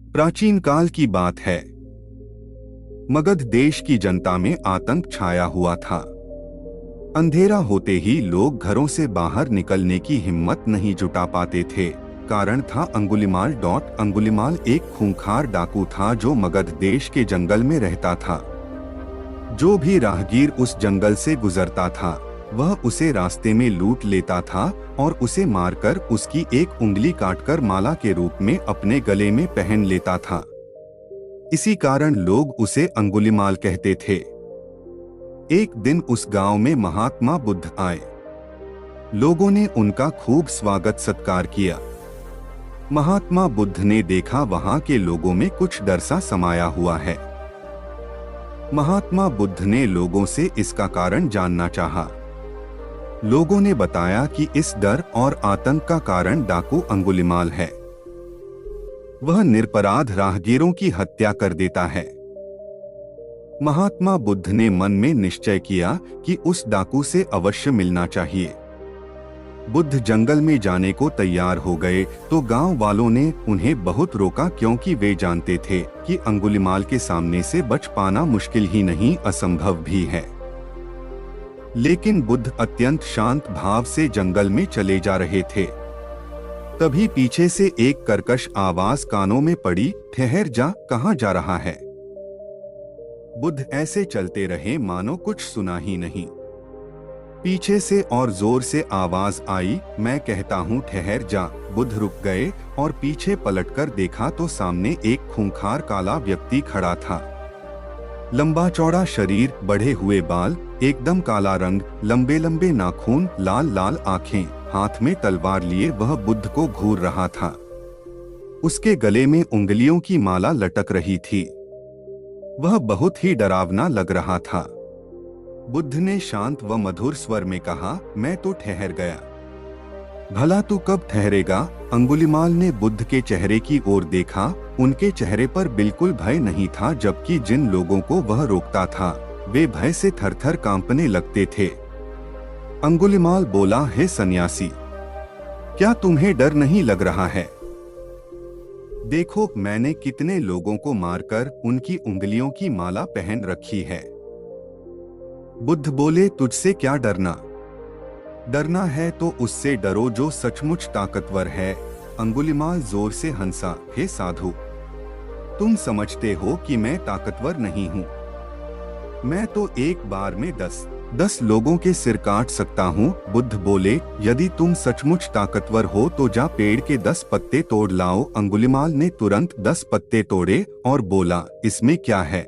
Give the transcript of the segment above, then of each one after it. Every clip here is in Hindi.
प्राचीन काल की बात है। मगध देश की जनता में आतंक छाया हुआ था। अंधेरा होते ही लोग घरों से बाहर निकलने की हिम्मत नहीं जुटा पाते थे। कारण था अंगुलिमाल। अंगुलिमाल एक खूंखार डाकू था जो मगध देश के जंगल में रहता था। जो भी राहगीर उस जंगल से गुजरता था वह उसे रास्ते में लूट लेता था और उसे मारकर उसकी एक उंगली काटकर माला के रूप में अपने गले में पहन लेता था। इसी कारण लोग उसे अंगुलिमाल कहते थे। एक दिन उस गांव में महात्मा बुद्ध आए। लोगों ने उनका खूब स्वागत सत्कार किया। महात्मा बुद्ध ने देखा वहां के लोगों में कुछ डर सा समाया हुआ है। महात्मा बुद्ध ने लोगों से इसका कारण जानना चाहा। लोगों ने बताया कि इस डर और आतंक का कारण डाकू अंगुलिमाल है। वह निरपराध राहगीरों की हत्या कर देता है। महात्मा बुद्ध ने मन में निश्चय किया कि उस डाकू से अवश्य मिलना चाहिए। बुद्ध जंगल में जाने को तैयार हो गए तो गांव वालों ने उन्हें बहुत रोका, क्योंकि वे जानते थे कि अंगुलिमाल के सामने से बच पाना मुश्किल ही नहीं असंभव भी है। लेकिन बुद्ध अत्यंत शांत भाव से जंगल में चले जा रहे थे। तभी पीछे से एक कर्कश आवाज कानों में पड़ी, ठहर जा, कहां जा रहा है? बुद्ध ऐसे चलते रहे मानो कुछ सुना ही नहीं। पीछे से और जोर से आवाज आई, मैं कहता हूँ ठहर जा। बुद्ध रुक गए और पीछे पलटकर देखा तो सामने एक खूंखार काला व्यक्ति खड़ा था। लंबा चौड़ा शरीर, बढ़े हुए बाल, एकदम काला रंग, लंबे लंबे नाखून, लाल लाल आंखें, हाथ में तलवार लिए वह बुद्ध को घूर रहा था। उसके गले में उंगलियों की माला लटक रही थी। वह बहुत ही डरावना लग रहा था। बुद्ध ने शांत व मधुर स्वर में कहा, मैं तो ठहर गया। भला तू कब ठहरेगा? अंगुलिमाल ने बुद्ध के चेहरे की ओर देखा। उनके चेहरे पर बिल्कुल भय नहीं था, जबकि जिन लोगों को वह रोकता था वे भय से थरथर कांपने लगते थे। अंगुलिमाल बोला, हे सन्यासी, क्या तुम्हें डर नहीं लग रहा है? देखो, मैंने कितने लोगों को मारकर उनकी उंगलियों की माला पहन रखी है। बुद्ध बोले, तुझसे क्या डरना? डरना है तो उससे डरो जो सचमुच ताकतवर है। अंगुलिमाल जोर से हंसा, हे साधु, तुम समझते हो कि मैं ताकतवर नहीं हूँ। मैं तो एक बार में 10 लोगों के सिर काट सकता हूँ। बुद्ध बोले, यदि तुम सचमुच ताकतवर हो तो जा पेड़ के 10 पत्ते तोड़ लाओ। अंगुलिमाल ने तुरंत 10 पत्ते तोड़े और बोला, इसमें क्या है?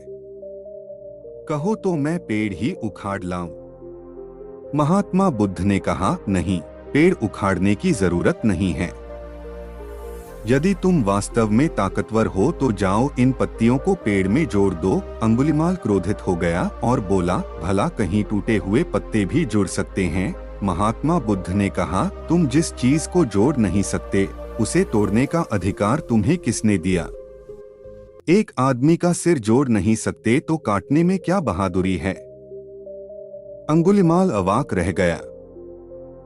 कहो तो मैं पेड़ ही उखाड़ लाऊं। महात्मा बुद्ध ने कहा, नहीं, पेड़ उखाड़ने की जरूरत नहीं है। यदि तुम वास्तव में ताकतवर हो तो जाओ इन पत्तियों को पेड़ में जोड़ दो। अंगुलिमाल क्रोधित हो गया और बोला, भला कहीं टूटे हुए पत्ते भी जुड़ सकते हैं? महात्मा बुद्ध ने कहा, तुम जिस चीज को जोड़ नहीं सकते उसे तोड़ने का अधिकार तुम्हें किसने दिया? एक आदमी का सिर जोड़ नहीं सकते तो काटने में क्या बहादुरी है? अंगुलिमाल अवाक रह गया।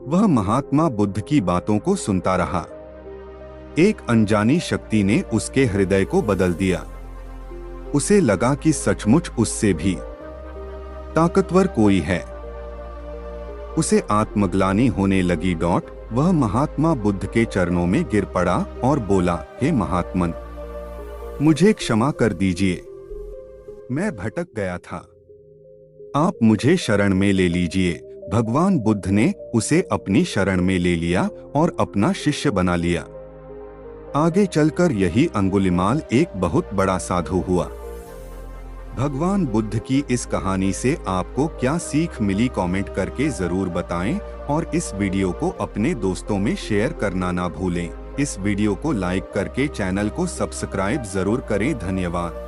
वह महात्मा बुद्ध की बातों को सुनता रहा। एक अनजानी शक्ति ने उसके हृदय को बदल दिया। उसे लगा कि सचमुच उससे भी ताकतवर कोई है। उसे आत्मग्लानि होने लगी। वह महात्मा बुद्ध के चरणों में गिर पड़ा और बोला, हे महात्मन, मुझे क्षमा कर दीजिए। मैं भटक गया था। आप मुझे शरण में ले लीजिए। भगवान बुद्ध ने उसे अपनी शरण में ले लिया और अपना शिष्य बना लिया। आगे चलकर यही अंगुलिमाल एक बहुत बड़ा साधु हुआ। भगवान बुद्ध की इस कहानी से आपको क्या सीख मिली, कमेंट करके जरूर बताएं और इस वीडियो को अपने दोस्तों में शेयर करना ना भूलें। इस वीडियो को लाइक करके चैनल को सब्सक्राइब जरूर करें। धन्यवाद।